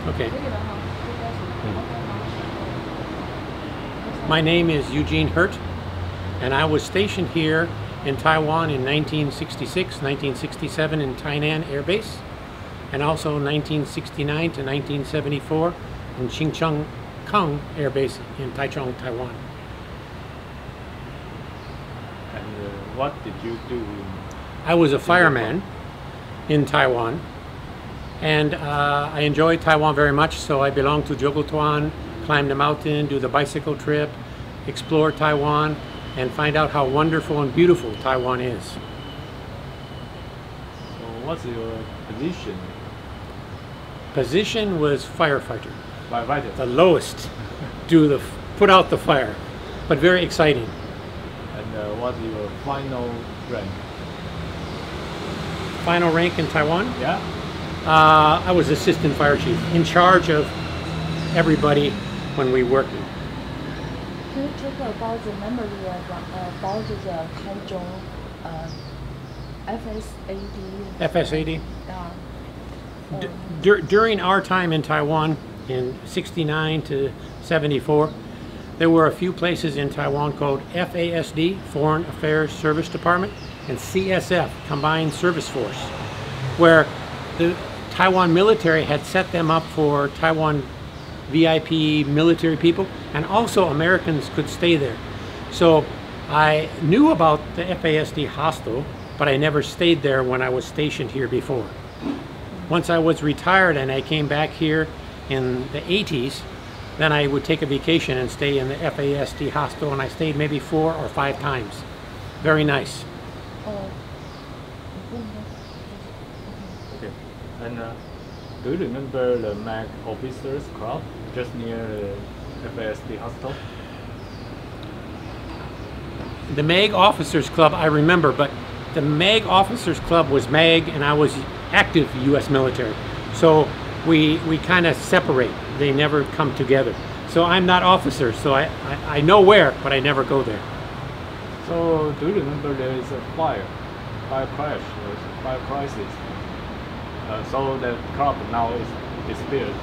Okay. My name is Eugene Hurt, and I was stationed here in Taiwan in 1966, 1967 in Tainan Air Base, and also 1969 to 1974 in Xincheng Kang Air Base in Taichung, Taiwan. And what did you do? I was a fireman in Taiwan, and I enjoyed Taiwan very much, so I belong to Jogotuan, climb the mountain, do the bicycle trip, explore Taiwan, and find out how wonderful and beautiful Taiwan is. So what's your position? Position was firefighter. Firefighter. The lowest, put out the fire, but very exciting. And what's your final rank? Final rank in Taiwan? Yeah. I was assistant fire chief, in charge of everybody when we worked. Can you talk about the memory about the Taichung FS80? FS80? During our time in Taiwan, in 69 to 74, there were a few places in Taiwan called FASD, Foreign Affairs Service Department, and CSF, Combined Service Force, where the Taiwan military had set them up for Taiwan VIP military people, and also Americans could stay there. So I knew about the FASD hostel, but I never stayed there when I was stationed here before. Once I was retired and I came back here in the 80s, then I would take a vacation and stay in the FASD hostel, and I stayed maybe 4 or 5 times. Very nice. Okay. And do you remember the MAG Officers Club just near the FASD hostel? The MAG Officers Club I remember, but the MAG Officers Club was MAG and I was active U.S. military. So we kind of separate. They never come together. So I'm not officer, so I know where, but I never go there. So do you remember there is a fire crash, fire crisis? So the club now is disappeared.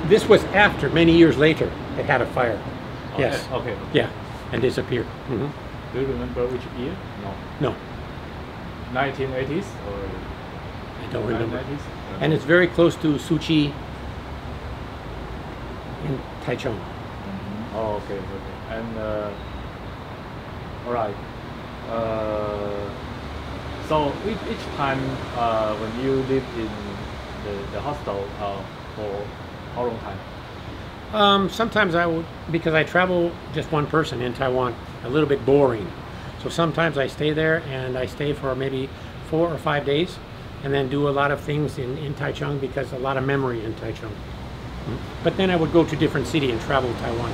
This was after, many years later, it had a fire. Okay. Yes. Okay. Yeah, and disappeared. Mm-hmm. Do you remember which year? No. No. 1980s or? I don't remember. 1990s? And it's very close to Suchi in Taichung. Oh, okay, okay. And all right. So each time when you live in the hostel for how long time? Sometimes I would, because I travel just one person in Taiwan, a little bit boring. So sometimes I stay there and I stay for maybe 4 or 5 days and then do a lot of things in Taichung, because a lot of memory in Taichung. But then I would go to different city and travel Taiwan.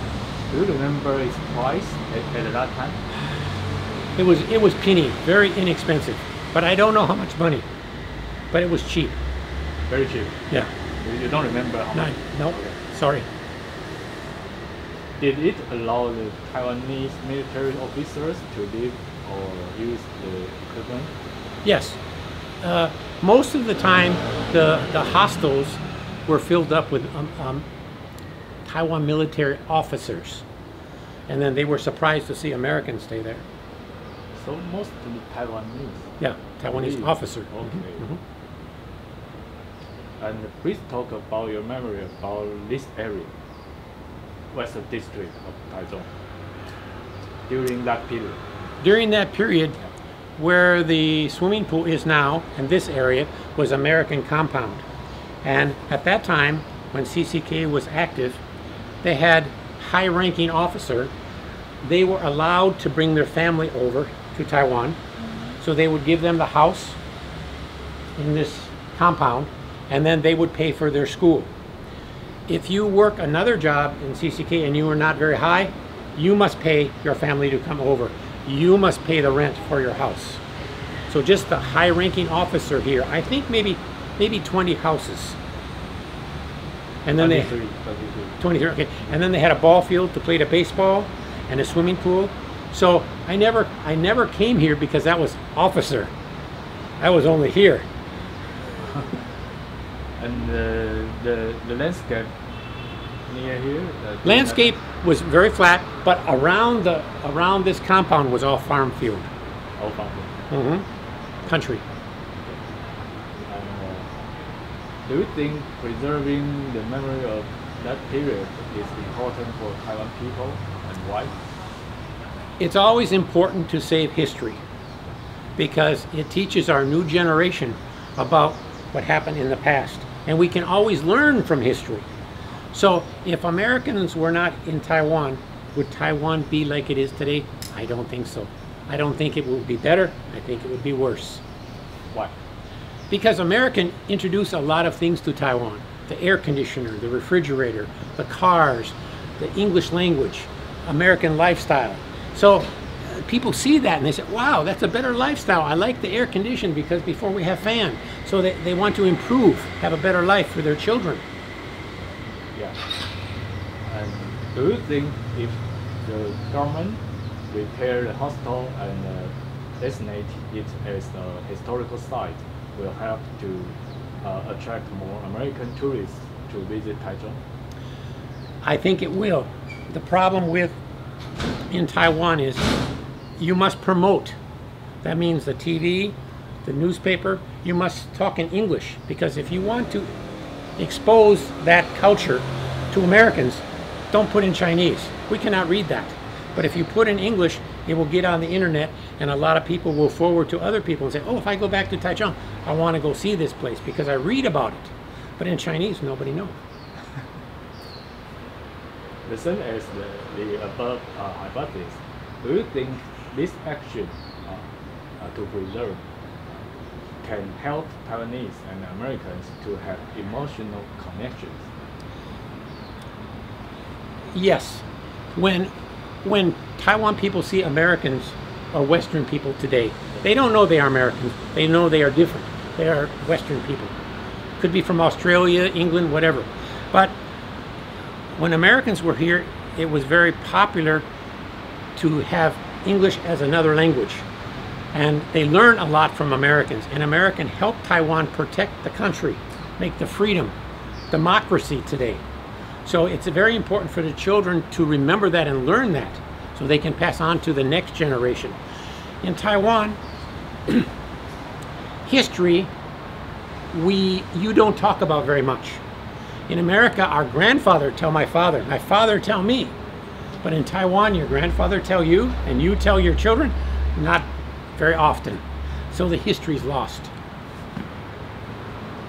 Do you remember its price at that time? It was penny, very inexpensive. But I don't know how much money. But it was cheap. Very cheap. Yeah. You don't remember how much? No, Okay. sorry. Did it allow the Taiwanese military officers to live or use the equipment? Yes. Most of the time, the hostels were filled up with Taiwan military officers. And then they were surprised to see Americans stay there. So mostly Taiwanese. Yeah, Taiwanese Really? officer. Okay. Mhm. And please talk about your memory about this area, Western District of Taichung, during that period. During that period, where the swimming pool is now, and this area, was American compound. And at that time, when CCK was active, they had high-ranking officer. They were allowed to bring their family over to Taiwan. So they would give them the house in this compound, and then they would pay for their school. If you work another job in CCK and you are not very high, you must pay your family to come over. You must pay the rent for your house. So just the high-ranking officer here, I think maybe 20 houses. And then 23. 23, okay. And then they had a ball field to play the baseball and a swimming pool. So I never came here because that was officer. I was only here. And the landscape near here. Landscape was very flat, but around this compound was all farm field. All farm. Country. Do you think preserving the memory of that period is important for Taiwan people, and why? It's always important to save history because it teaches our new generation about what happened in the past, and we can always learn from history. So if Americans were not in Taiwan, would Taiwan be like it is today? I don't think so. I don't think it would be better. I think it would be worse. Why? Because American introduced a lot of things to Taiwan. The air conditioner, the refrigerator, the cars, the English language, American lifestyle. So people see that and they say, wow, that's a better lifestyle. I like the air condition because before we have fan. So they want to improve, have a better life for their children. Yeah. And do you think if the government repair the hospital and designate it as a historical site, will help to attract more American tourists to visit Taichung? I think it will. The problem in Taiwan is you must promote. That means the TV, the newspaper, you must talk in English, because if you want to expose that culture to Americans, don't put in Chinese. We cannot read that. But if you put in English, it will get on the internet, and a lot of people will forward to other people and say, oh, if I go back to Taichung, I want to go see this place because I read about it. But in Chinese, nobody knows. The same as the above hypothesis, do you think this action to preserve can help Taiwanese and Americans to have emotional connections? Yes. When Taiwan people see Americans or Western people today, they don't know they are Americans. They know they are different. They are Western people. Could be from Australia, England, whatever. But when Americans were here, it was very popular to have English as another language. And they learn a lot from Americans. And American helped Taiwan protect the country, make the freedom, democracy today. So it's very important for the children to remember that and learn that so they can pass on to the next generation. In Taiwan, history, you don't talk about very much. In America, our grandfather tell my father tell me. But in Taiwan, your grandfather tell you, and you tell your children, not very often. So the history's lost.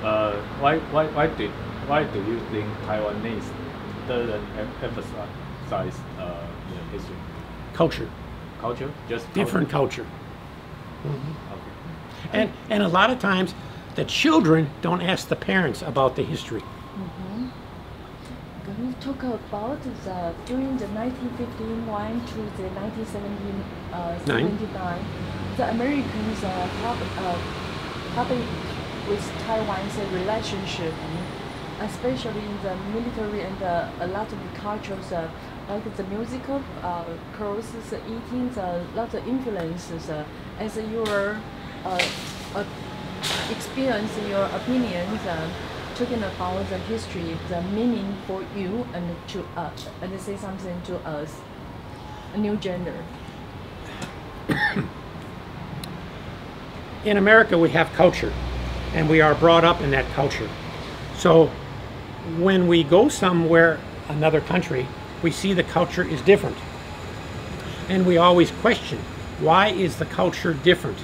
Why do you think Taiwanese doesn't emphasize the history? Culture. Culture? Just different culture. Okay. And a lot of times, the children don't ask the parents about the history. Can we talk about during the 1951 to the 1979, the Americans helped with Taiwan's relationship, especially in the military and a lot of cultures, like the musical, clothes, eating, a lot of influences. As your experience, your opinions, talking about the history, the meaning for you and to us, and say something to us, a new gender. In America, we have culture, and we are brought up in that culture. So when we go somewhere, another country, we see the culture is different. And we always question, why is the culture different?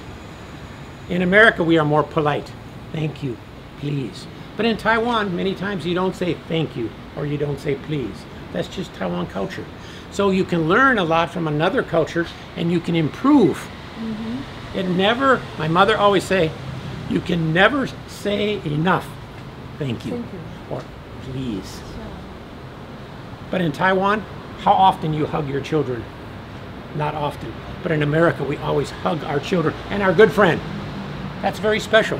In America, we are more polite. Thank you, please. But in Taiwan, many times you don't say thank you or you don't say please. That's just Taiwan culture. So you can learn a lot from another culture and you can improve. My mother always say, you can never say enough thank you, or please. But in Taiwan, how often you hug your children? Not often. But in America, we always hug our children and our good friend. That's very special.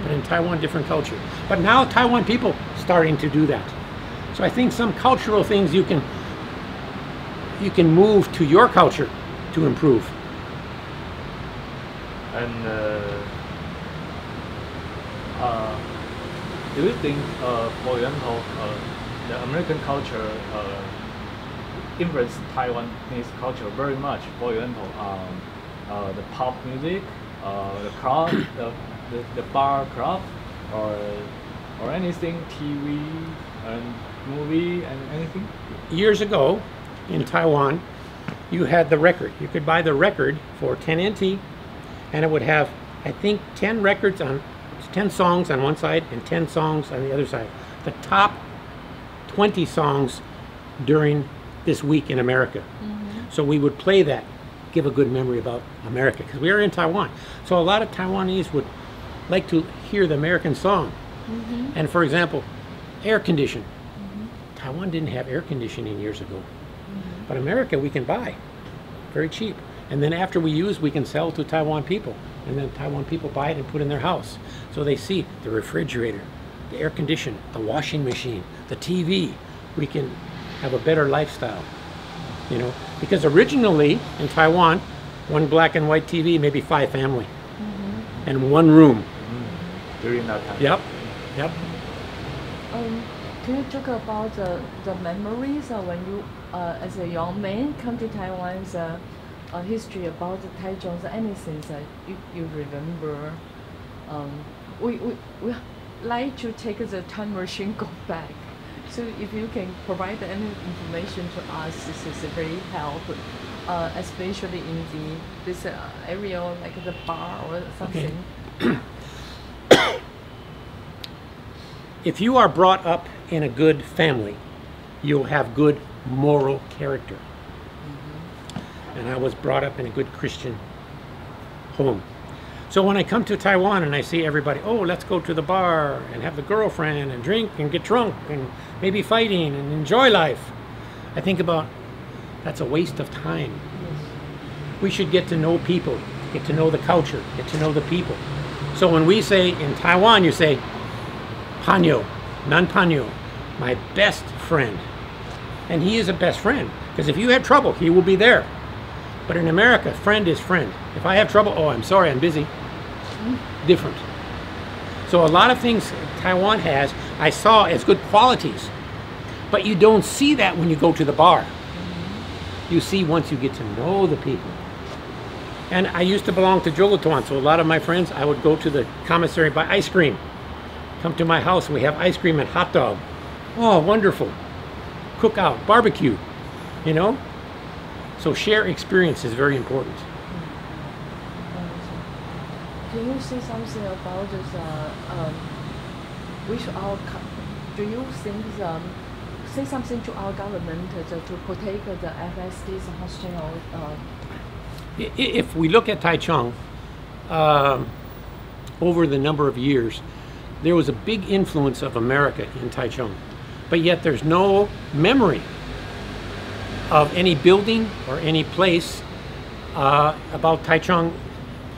But in Taiwan, different culture. But now Taiwan people starting to do that. So I think some cultural things you can move to your culture to improve. And do you think, for example, the American culture influenced Taiwanese culture very much? For example, the pop music, the club, the bar club, or anything, TV and movie and anything? Years ago, in Taiwan, you had the record. You could buy the record for 10 NT, and it would have, I think, 10 records on 10 songs on one side and 10 songs on the other side. The top 20 songs during this week in America. So we would play that, give a good memory about America, because we are in Taiwan. So a lot of Taiwanese would like to hear the American song. And for example, air condition. Taiwan didn't have air conditioning years ago. But America we can buy very cheap. And then after we use, we can sell to Taiwan people. And then Taiwan people buy it and put it in their house. So they see the refrigerator, the air conditioner, the washing machine, the TV. We can have a better lifestyle, you know. Because originally in Taiwan, one black and white TV, maybe 5 family, and one room. During that time. Yep, yep. Can you talk about the memories when you, as a young man, come to Taiwan's history about the Taichung, anything that you remember? We like to take the time machine, go back. So if you can provide any information to us, this is very helpful, especially in this area like the bar or something. Okay. If you are brought up in a good family, you'll have good moral character. And I was brought up in a good Christian home. So when I come to Taiwan and I see everybody, oh, let's go to the bar and have the girlfriend and drink and get drunk and maybe fighting and enjoy life, I think about, that's a waste of time. We should get to know people, get to know the culture, get to know the people. So when we say in Taiwan, you say, Panyo, Nan Panyo, my best friend. And he is a best friend, because if you have trouble, he will be there. But in America, friend is friend. If I have trouble, oh, I'm sorry, I'm busy. Different. So a lot of things Taiwan has, I saw as good qualities. But you don't see that when you go to the bar. You see once you get to know the people. And I used to belong to Jolotuan, so a lot of my friends, I would go to the commissary buy ice cream. Come to my house and we have ice cream and hot dog. Oh, wonderful. Cookout, barbecue, you know? So share experience is very important. Can you say something about this, do you think, say something to our government to protect the FSD's hostel? If we look at Taichung, over the number of years, there was a big influence of America in Taichung, but yet there's no memory of any building or any place about Taichung.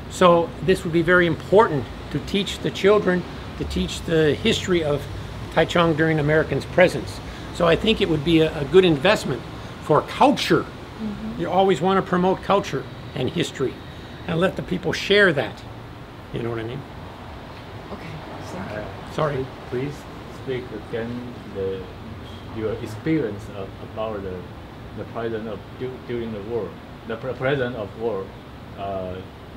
So this would be very important to teach the children, to teach the history of Taichung during Americans' presence. So I think it would be a good investment for culture. You always want to promote culture and history and let the people share that. You know what I mean? Okay, thank you. Sorry. Please speak again your experience about the president of during the war. The president of war.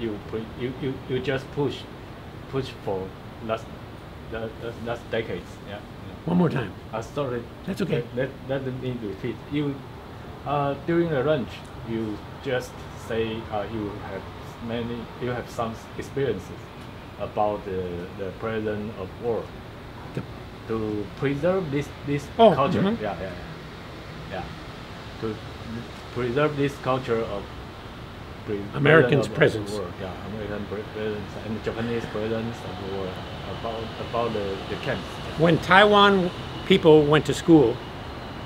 You just push for last decades. Yeah. One more time. Sorry. That's okay. That doesn't need to repeat. You during the lunch, you just say you have some experiences about the president of war to preserve this culture. Yeah. To preserve this culture of Americans' presence. Yeah, American presence and Japanese presence of the war about the camps. When Taiwan people went to school,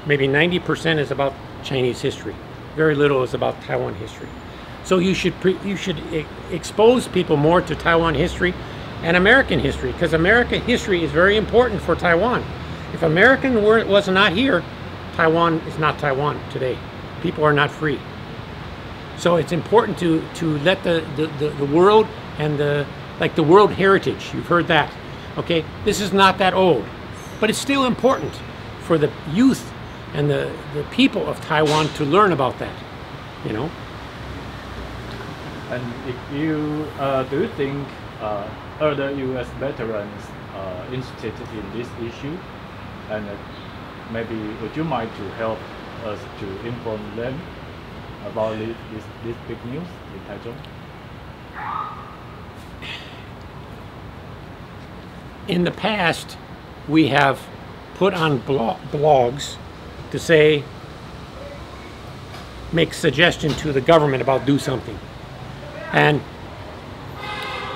maybe 90% is about Chinese history. Very little is about Taiwan history. So you should expose people more to Taiwan history and American history, because American history is very important for Taiwan. If American was not here, Taiwan is not Taiwan today. People are not free. So it's important to let the world and the world heritage, you've heard that, Okay, this is not that old, but it's still important for the youth and the people of Taiwan to learn about that, you know. And if you do you think other U.S. veterans interested in this issue, and maybe would you mind to help us to inform them about this big news in Taichung? In the past, we have put on blogs to say, make suggestion to the government about do something. And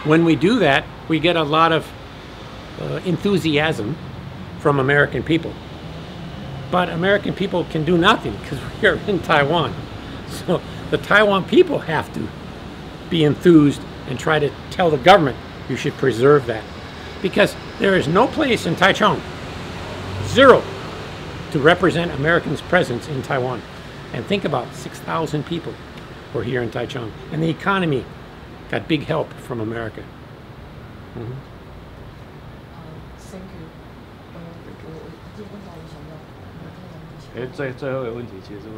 when we do that, we get a lot of enthusiasm from American people. But American people can do nothing because we're in Taiwan. So the Taiwan people have to be enthused and try to tell the government you should preserve that. Because there is no place in Taichung, zero, to represent Americans' presence in Taiwan. And think about 6,000 people were here in Taichung. And the economy got big help from America. Mm-hmm. Thank you. 我问到我想要，最后一个问题其实是